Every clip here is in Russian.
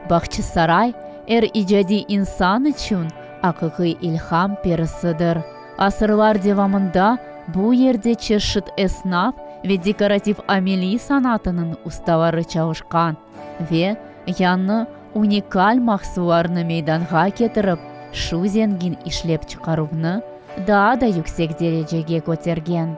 Бахчисарай иджади инсан үшін ақиқи илхам перісідір. Асырлар девамында bu yerде чешіт эснап ве декоратив амели санатының ұставары чауышқан ве яны уникаль мақсуларны мейданға кетіріп, шу зенгин ишлеп чықарувны да yüksek dereceге көтерген.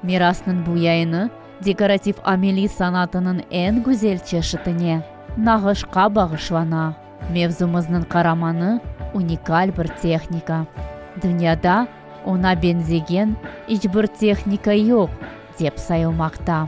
Мираснын буяйыны декоратив амели санатының en güzel чешітіне нағышқа бағышлана. Мевзумыздың қараманы уникаль бір техника. Дүнияда ona бензеген hiçbir техника yok деп sayılmakta.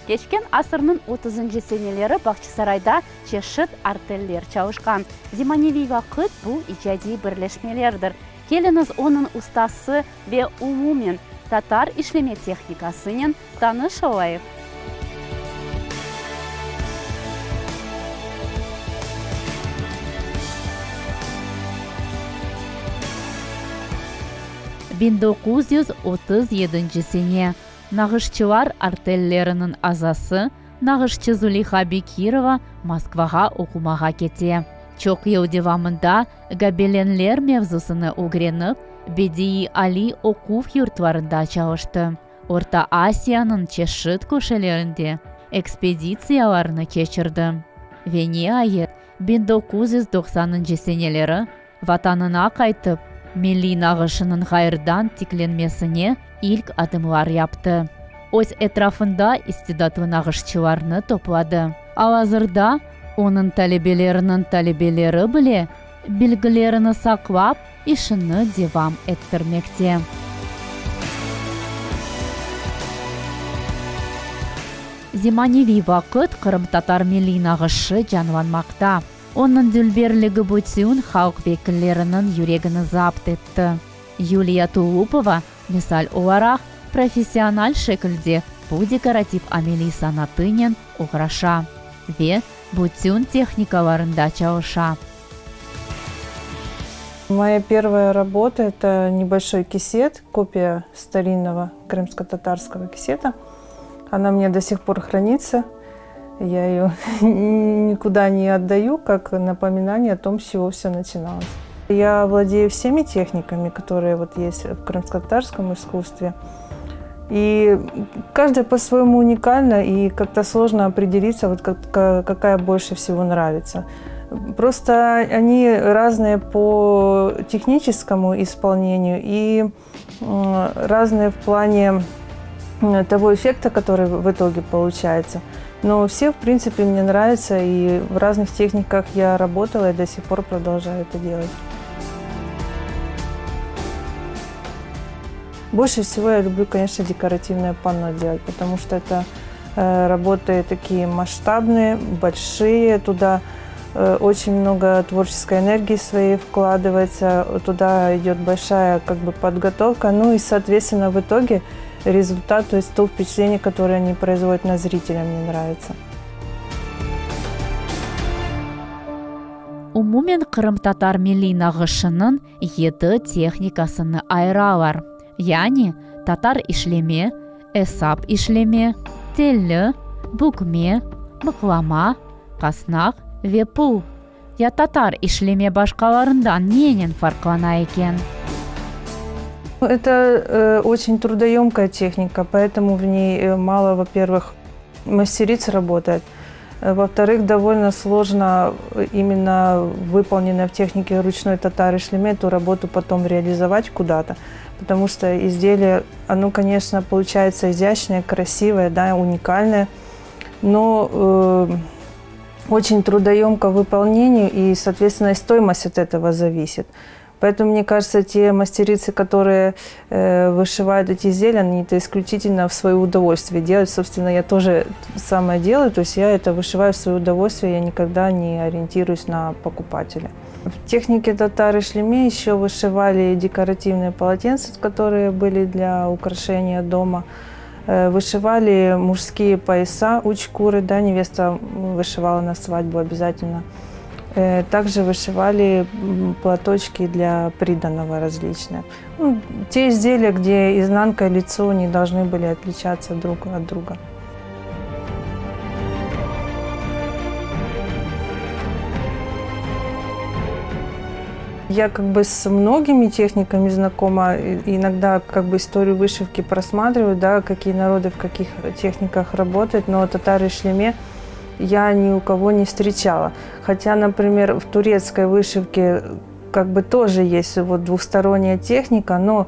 Geçken asırның 30-cı senelері Бахчисарайда чешіт артельлер чауышқан. Зиманеви вақыт бұл ижади бірлешмелердір. Келіңіз оның ұстасы ве умумен татар ишлеме техникасының таныш олайық. сене нағышчылар артельлерінің азасы нағышчы Зулиха Бекирова Москваға оқумаға кете. Çok yıl devamında Gabelenler mevzusunu öğrenip Bediye Ali okuv yurtlarında çalıştı. Orta Asya'nın çeşit köşelerinde ekspeditsiyalarını geçirdi. Ve nihayet 1990-cı seneleri vatanına kaytıp milli nağışının hayırdan tiklenmesine ilk adımlar yaptı. Öz etrafında istidatlı nağışçılarını topladı. Hazırda onun talebelerinin talebeleri bile bilgilerini saklap işini devam ettirmekte. Zemanevi vakit Kırım Tatar milli nağışı canlanmakta. Onun dülberligi bütün halk vekillerinin yüreğini zapt etti. Yuliya Tulupova misal olarak profesyonel şekilde bu dekoratif ameli sanatının uğraşa ve bütün техникаларында çalışа. Моя первая работа – это небольшой кисет, копия старинного крымско-татарского кисета. Она мне до сих пор хранится. Я ее никуда не отдаю, как напоминание о том, с чего все начиналось. Я владею всеми техниками, которые вот есть в крымско-татарском искусстве. И каждая по-своему уникальна, и как-то сложно определиться, вот какая больше всего нравится. Просто они разные по техническому исполнению и разные в плане того эффекта, который в итоге получается. Но все, в принципе, мне нравятся, и в разных техниках я работала и до сих пор продолжаю это делать. Больше всего я люблю, конечно, декоративное панно делать, потому что это работы такие масштабные, большие, туда очень много творческой энергии своей вкладывается, туда идет большая подготовка, ну и, соответственно, в итоге результат, то есть то впечатление, которое они производят на зрителя, мне нравится. Umumen Kırım Tatar milli nağışının 7 техникасыны ayıralар. Yani tatar işleme, esap işleme, telli, bükme, mıklama, kasnak ve pul. Ya tatar işleme başkalarından neyin farklana eken? Это очень трудоемкая техника, поэтому в ней мало, во-первых, мастериц работает. Во-вторых, довольно сложно именно выполненной в технике ручной татар ишлеме эту работу потом реализовать куда-то. Потому что изделие, оно, конечно, получается изящное, красивое, да, уникальное, но очень трудоемко в выполнении, и, соответственно, и стоимость от этого зависит. Поэтому, мне кажется, те мастерицы, которые вышивают эти изделия, они это исключительно в свое удовольствие делают. Собственно, я тоже самое делаю, то есть я это вышиваю в свое удовольствие, я никогда не ориентируюсь на покупателя. В технике татар ишлеме еще вышивали декоративные полотенца, которые были для украшения дома. Вышивали мужские пояса, учкуры, да, невеста вышивала на свадьбу обязательно. Также вышивали платочки для приданого различные. Ну, те изделия, где изнанка и лицо не должны были отличаться друг от друга. Я как бы с многими техниками знакома, иногда как бы историю вышивки просматриваю, да, какие народы в каких техниках работают, но татары шлеме я ни у кого не встречала. Хотя, например, в турецкой вышивке как бы тоже есть вот двусторонняя техника, но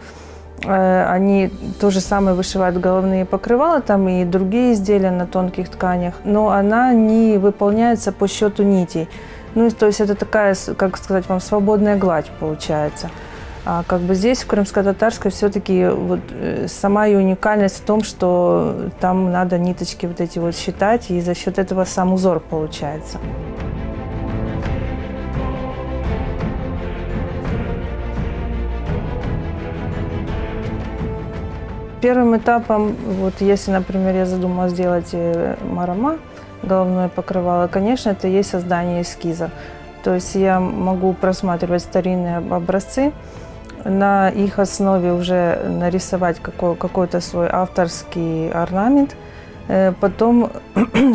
они то же самое вышивают головные покрывала там и другие изделия на тонких тканях, но она не выполняется по счету нитей. Ну, то есть это такая, как сказать вам, свободная гладь получается. А как бы здесь, в крымско-татарской, все-таки вот сама ее уникальность в том, что там надо ниточки вот эти вот считать, и за счет этого сам узор получается. Первым этапом, вот если, например, я задумала сделать марама, головное покрывало, конечно, это есть создание эскиза. То есть я могу просматривать старинные образцы, на их основе уже нарисовать какой-то свой авторский орнамент. Потом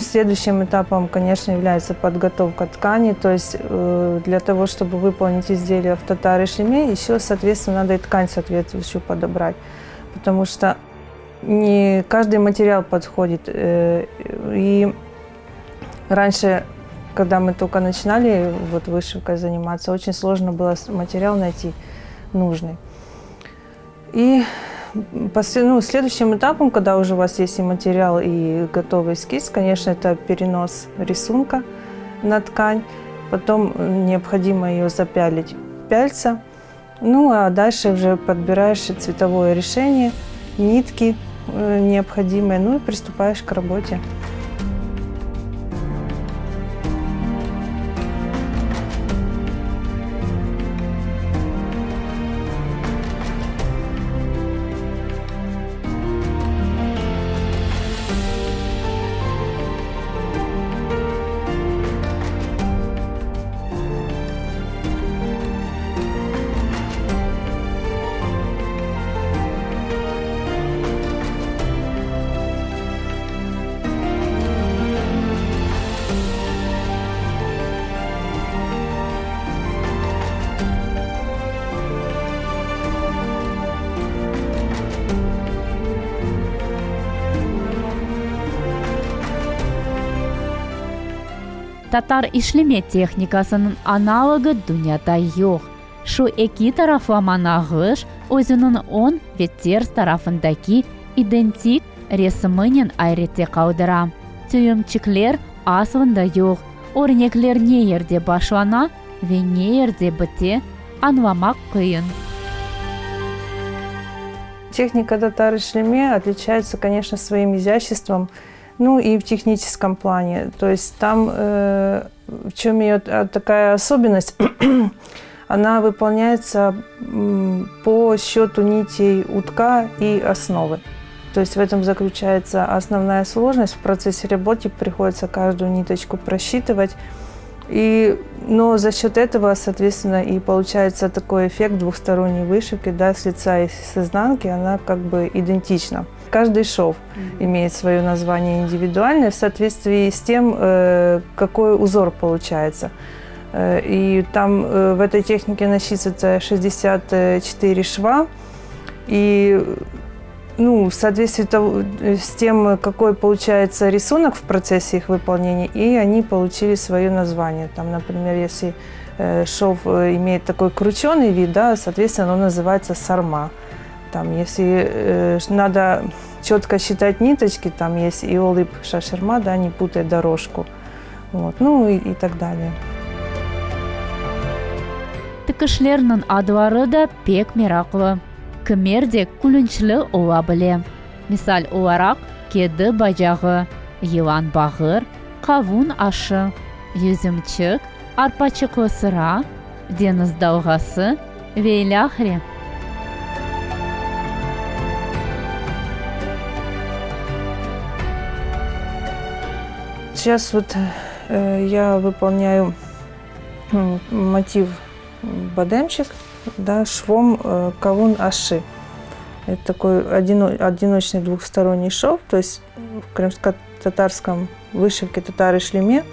следующим этапом, конечно, является подготовка ткани. То есть для того, чтобы выполнить изделие в татаре шлеме, еще, соответственно, надо и ткань соответствующую подобрать. Потому что не каждый материал подходит. И раньше, когда мы только начинали вот вышивкой заниматься, очень сложно было материал найти нужный. И следующим этапом, когда уже у вас есть и материал, и готовый эскиз, конечно, это перенос рисунка на ткань. Потом необходимо ее запялить в пяльца. Ну, а дальше уже подбираешь цветовое решение, нитки необходимые, ну и приступаешь к работе. Татар ишлеме техникасының аналогы дүнияда yok. Şu iki taraflama nağış özünün on ve ters tarafındaki identik resminin ayrıca kaldıra. Tüyümçükler aslında yok. Örnekler ne yerde başlana ve ne yerde bite anlamak kıyın. Техника татары шлеме отличается, конечно, своим изяществом, ну и в техническом плане. То есть там в чем ее такая особенность, она выполняется по счету нитей утка и основы. То есть в этом заключается основная сложность. В процессе работы приходится каждую ниточку просчитывать. Но за счет этого, соответственно, и получается такой эффект двухсторонней вышивки, да, с лица и с изнанки, она как бы идентична. Каждый шов имеет свое название индивидуальное в соответствии с тем, какой узор получается. И там в этой технике насчитывается 64 шва. И в соответствии с тем, какой получается рисунок в процессе их выполнения, и они получили свое название. Там, например, если шов имеет такой крученый вид, да, соответственно, он называется сарма. Там, если надо четко считать ниточки, там есть и олып шашерма, да, не путай дорожку. Вот, и так далее. Тикишлернин адвары да пек мираклы. Кімерде күлінчлі ола біле. Мисал оларақ, кеді бажағы, йылан бағыр, қавун ашы, yüzümçük, арпачықлы сыра, дениз далғасы, вейляхре. Сейчас вот я выполняю мотив бадемчик, да, швом кавун аши. Это такой одиночный двухсторонний шов, то есть в крымско-татарском вышивке татары-шлеме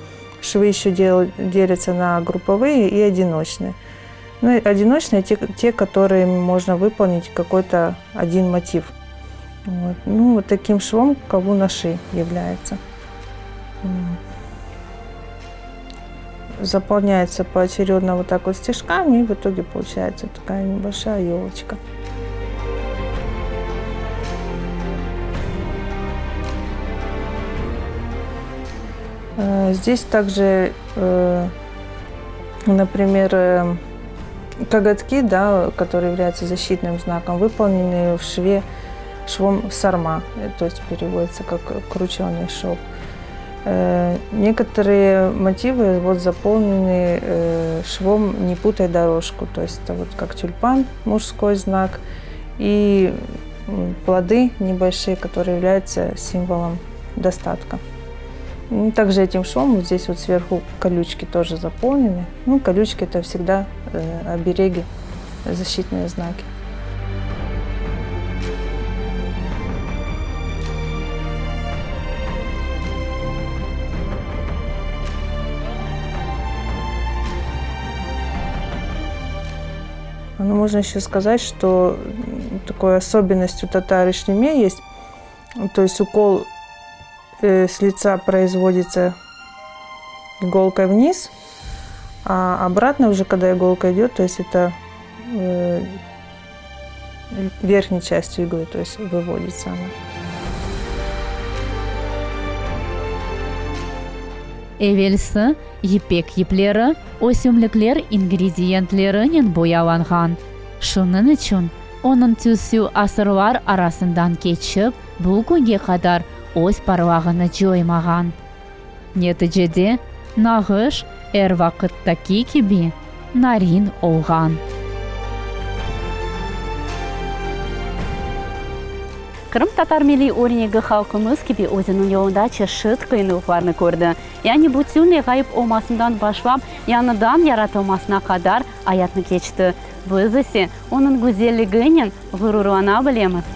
швы еще делятся на групповые и одиночные. Ну, и одиночные те, которые можно выполнить какой-то один мотив. Вот. Ну, вот таким швом кавун аши является. Заполняется поочередно вот так вот стежками, и в итоге получается такая небольшая елочка. Здесь также, например, коготки, да, которые являются защитным знаком, выполнены в шве швом сарма, то есть переводится как крученый шов. Некоторые мотивы вот заполнены швом «Не путай дорожку», то есть это вот как тюльпан, мужской знак, и плоды небольшие, которые являются символом достатка. Также этим швом вот здесь вот сверху колючки тоже заполнены. Ну, колючки — это всегда обереги, защитные знаки. Ну, можно еще сказать, что такой особенностью татары-шлеме есть, то есть укол с лица производится иголкой вниз, а обратно уже, когда иголка идет, то есть это верхней частью иглы, то есть выводится она. Эвелсы, епек еплері, өсімліклер ингредиентлерінен бояланған. Шуның үшін, оның түсу асырлар арасындан кечіп, бұл күнге қадар өз парвағыны жоймаған. Нәтижеде, нағыш әр вақыттаки кеби нарин олған. Крым татар милли өрнегі халқымыз кеби өзінің yolunda чешет қиынлықтарны көрді. Яғни бүтін ғайып олмасından башлап, яныдан яратылмасына қадар аятны кечті. Біз есе оның güzelliğinin ғұрурлана білеміз.